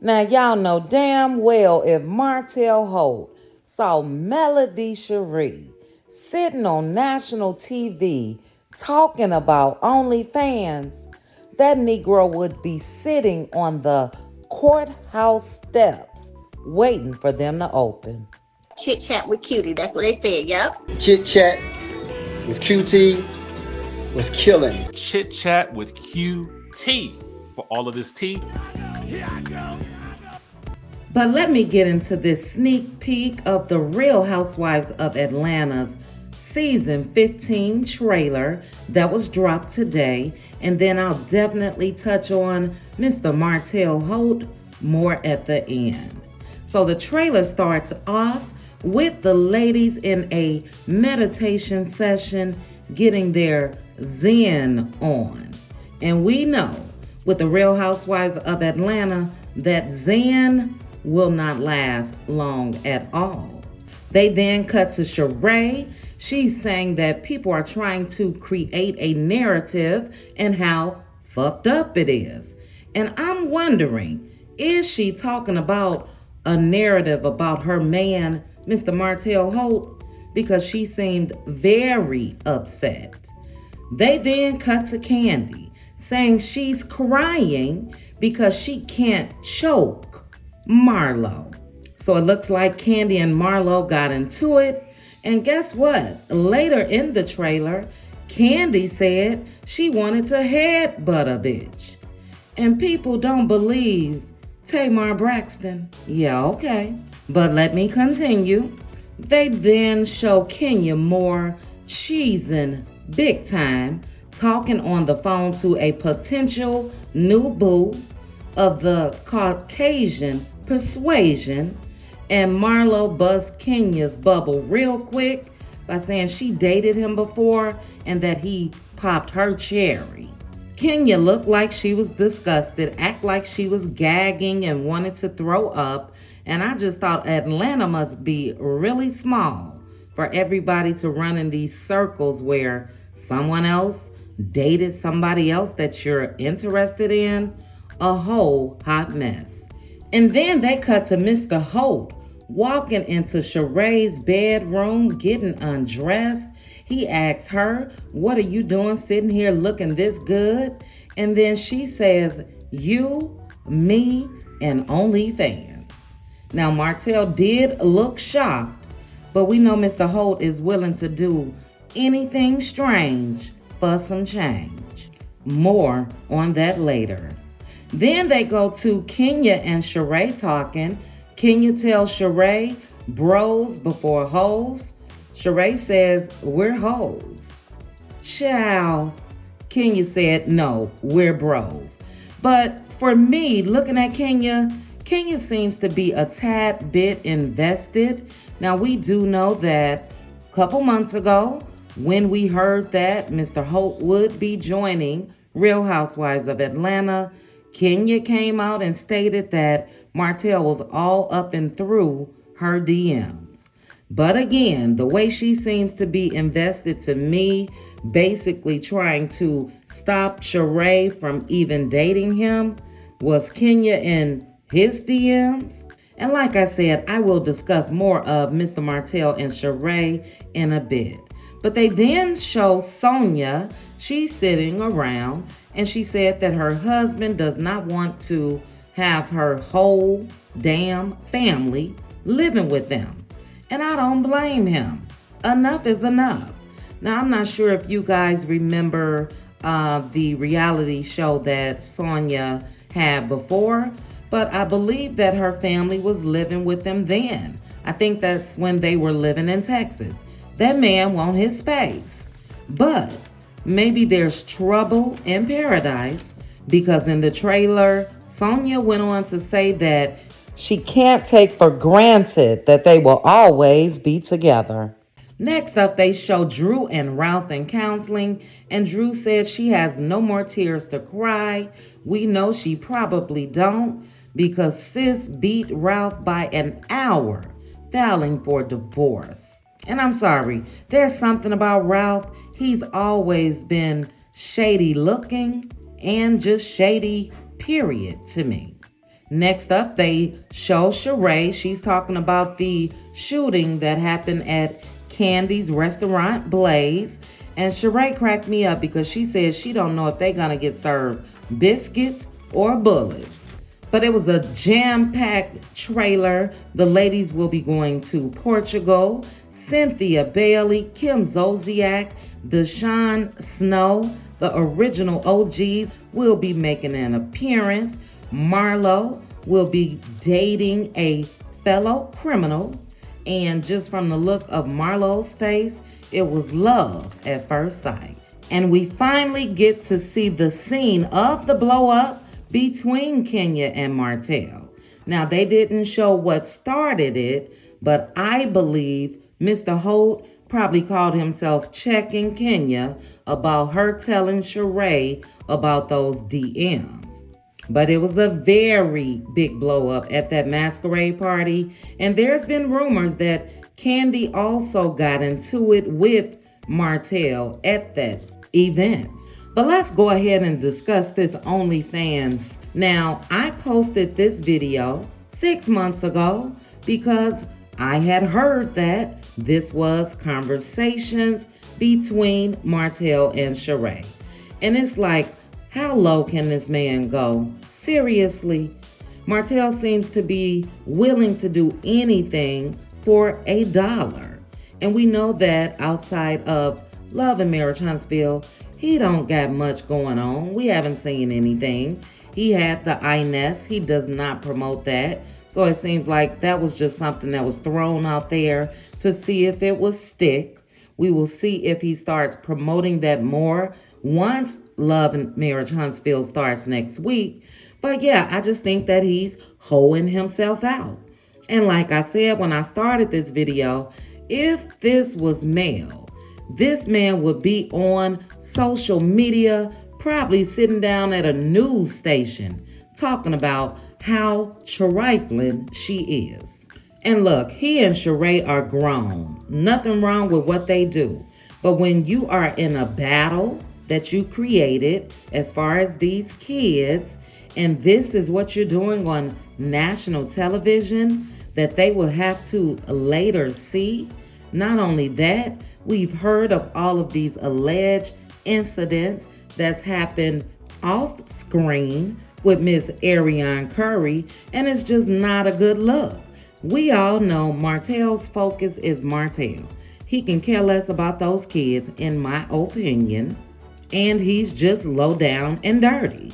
Now, y'all know damn well if Martell Holt saw Melody Cherie sitting on national TV talking about OnlyFans, that Negro would be sitting on the courthouse steps waiting for them to open. Chit chat with cutie. That's what they said. Yep. Chit chat with QT was killing. Chit chat with QT for all of this tea. But let me get into this sneak peek of the Real Housewives of Atlanta's season 15 trailer that was dropped today, and then I'll definitely touch on Mr. Martell Holt more at the end. So the trailer starts off with the ladies in a meditation session getting their Zen on. And we know with the Real Housewives of Atlanta that Zen will not last long at all. They then cut to Sheree. She's saying that people are trying to create a narrative and how fucked up it is. And I'm wondering, is she talking about a narrative about her man, Mr. Martell Holt? Because she seemed very upset. They then cut to Candy, saying she's crying because she can't choke Marlo. So it looks like Candy and Marlo got into it. And guess what? Later in the trailer, Candy said she wanted to headbutt a bitch. And people don't believe Tamar Braxton. Yeah, okay. But let me continue. They then show Kenya Moore cheesing big time, talking on the phone to a potential new boo of the Caucasian persuasion. And Marlo busts Kenya's bubble real quick by saying she dated him before and that he popped her cherry. Kenya looked like she was disgusted, act like she was gagging and wanted to throw up. And I just thought Atlanta must be really small for everybody to run in these circles where someone else dated somebody else that you're interested in. A whole hot mess. And then they cut to Mr. Holt walking into Sheree's bedroom, getting undressed. He asks her, "What are you doing sitting here looking this good?" And then she says, "You, me, and OnlyFans." Now, Martell did look shocked, but we know Mr. Holt is willing to do anything strange for some change. More on that later. Then they go to Kenya and Sheree talking. Kenya tells Sheree, bros before hoes. Sheree says, we're hoes. Ciao. Kenya said, no, we're bros. But for me, looking at Kenya seems to be a tad bit invested. Now, we do know that a couple months ago, when we heard that Mr. Holt would be joining Real Housewives of Atlanta, Kenya came out and stated that Martell was all up and through her DMs. But again, the way she seems to be invested to me, basically trying to stop Sheree from even dating him, was Kenya in his DMs. And like I said, I will discuss more of Mr. Martell and Sheree in a bit. But they then show Sonia. She's sitting around and she said that her husband does not want to have her whole damn family living with them. And I don't blame him. Enough is enough. Now, I'm not sure if you guys remember the reality show that Sonia had before, but I believe that her family was living with them then. I think that's when they were living in Texas. That man wants his space. But maybe there's trouble in paradise, because in the trailer, Sonia went on to say that she can't take for granted that they will always be together. Next up, they show Drew and Ralph in counseling, and Drew said she has no more tears to cry. We know she probably don't, because sis beat Ralph by an hour, filing for divorce. And I'm sorry, there's something about Ralph. He's always been shady looking and just shady, period, to me. Next up, they show Sheree. She's talking about the shooting that happened at Candy's restaurant, Blaze. And Sheree cracked me up because she says she don't know if they're going to get served biscuits or bullets. But it was a jam-packed trailer. The ladies will be going to Portugal. Cynthia Bailey, Kim Zolciak, Deshaun Snow, the original OGs, will be making an appearance. Marlo will be dating a fellow criminal. And just from the look of Marlo's face, it was love at first sight. And we finally get to see the scene of the blow up between Kenya and Martell. Now, they didn't show what started it, but I believe Mr. Holt probably called himself checking Kenya about her telling Sheree about those DMs. But it was a very big blow up at that masquerade party. And there's been rumors that Candy also got into it with Martell at that event. But let's go ahead and discuss this OnlyFans. Now, I posted this video 6 months ago because I had heard that this was conversations between Martell and Sheree. And it's like, how low can this man go? Seriously? Martell seems to be willing to do anything for $1. And we know that outside of Love and Marriage Huntsville, he don't got much going on. We haven't seen anything. He had the INES. He does not promote that. So it seems like that was just something that was thrown out there to see if it would stick. We will see if he starts promoting that more once Love and Marriage Huntsville starts next week. But yeah, I just think that he's hoeing himself out. And like I said when I started this video, if this was male, this man would be on social media, probably sitting down at a news station, talking about how trifling she is. And look, he and Sheree are grown. Nothing wrong with what they do. But when you are in a battle that you created as far as these kids, and this is what you're doing on national television that they will have to later see. Not only that, we've heard of all of these alleged incidents that's happened off screen with Miss Ariane Curry, and it's just not a good look. We all know Martell's focus is Martell. He can care less about those kids, in my opinion, and he's just low down and dirty.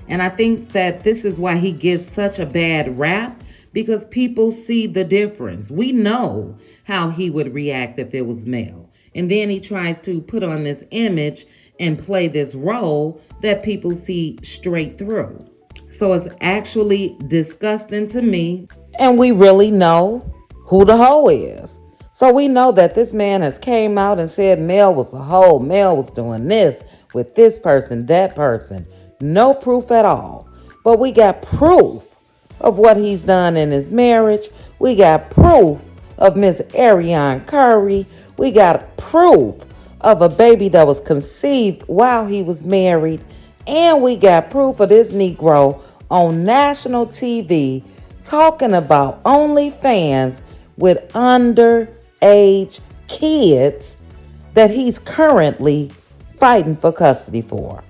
And I think that this is why he gets such a bad rap, because people see the difference. We know how he would react if it was male. And then he tries to put on this image and play this role that people see straight through. So it's actually disgusting to me. And we really know who the hoe is. So we know that this man has came out and said Mel was a hoe. Mel was doing this with this person, that person. No proof at all. But we got proof of what he's done in his marriage. We got proof of Miss Ariane Curry. We got proof of a baby that was conceived while he was married. And we got proof of this Negro on national TV talking about OnlyFans with underage kids that he's currently fighting for custody for.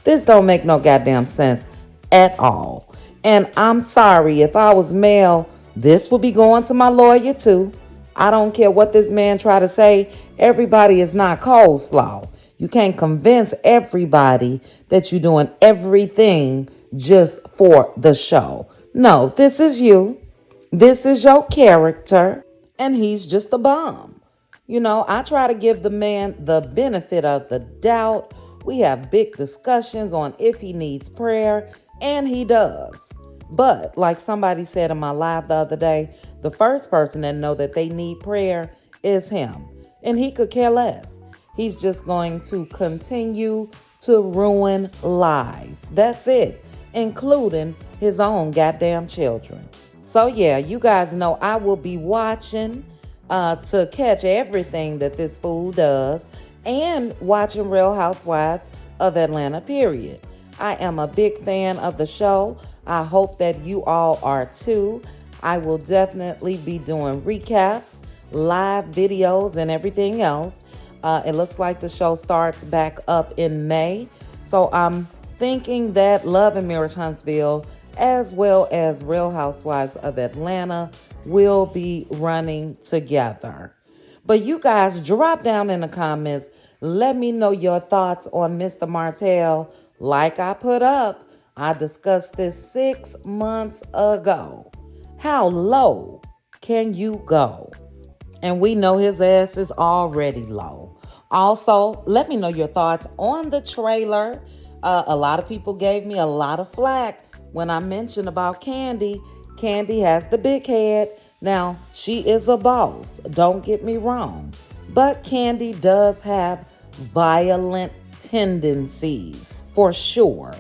This don't make no goddamn sense at all. And I'm sorry, if I was male, this would be going to my lawyer too. I don't care what this man try to say. Everybody is not coleslaw. You can't convince everybody that you're doing everything just for the show. No, this is you. This is your character. And he's just a bum. You know, I try to give the man the benefit of the doubt. We have big discussions on if he needs prayer, and he does. But like somebody said in my live the other day, the first person that know that they need prayer is him. And he could care less. He's just going to continue to ruin lives. That's it, including his own goddamn children. So yeah, you guys know I will be watching to catch everything that this fool does, and watching Real Housewives of Atlanta, period. I am a big fan of the show. I hope that you all are too. I will definitely be doing recaps, live videos, and everything else. It looks like the show starts back up in May. So I'm thinking that Love and Marriage Huntsville, as well as Real Housewives of Atlanta, will be running together. But you guys, drop down in the comments. Let me know your thoughts on Mr. Martell. Like I put up, I discussed this 6 months ago. How low can you go? And we know his ass is already low. Also, let me know your thoughts on the trailer. A lot of people gave me a lot of flack when I mentioned about Kandi. Kandi has the big head. Now, she is a boss, don't get me wrong. But Kandi does have violent tendencies, for sure.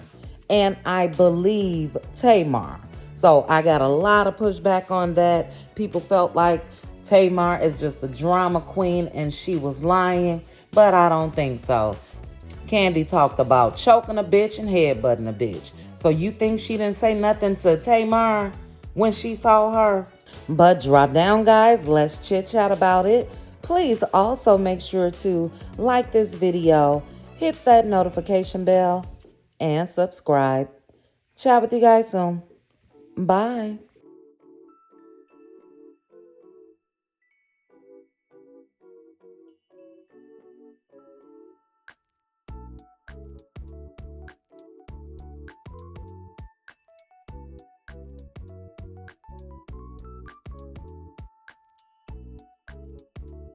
And I believe Tamar. So I got a lot of pushback on that. People felt like Tamar is just a drama queen and she was lying, but I don't think so. Kandi talked about choking a bitch and headbutting a bitch. So you think she didn't say nothing to Tamar when she saw her? But drop down, guys. Let's chit chat about it. Please also make sure to like this video, hit that notification bell, and subscribe. Chat with you guys soon. Bye.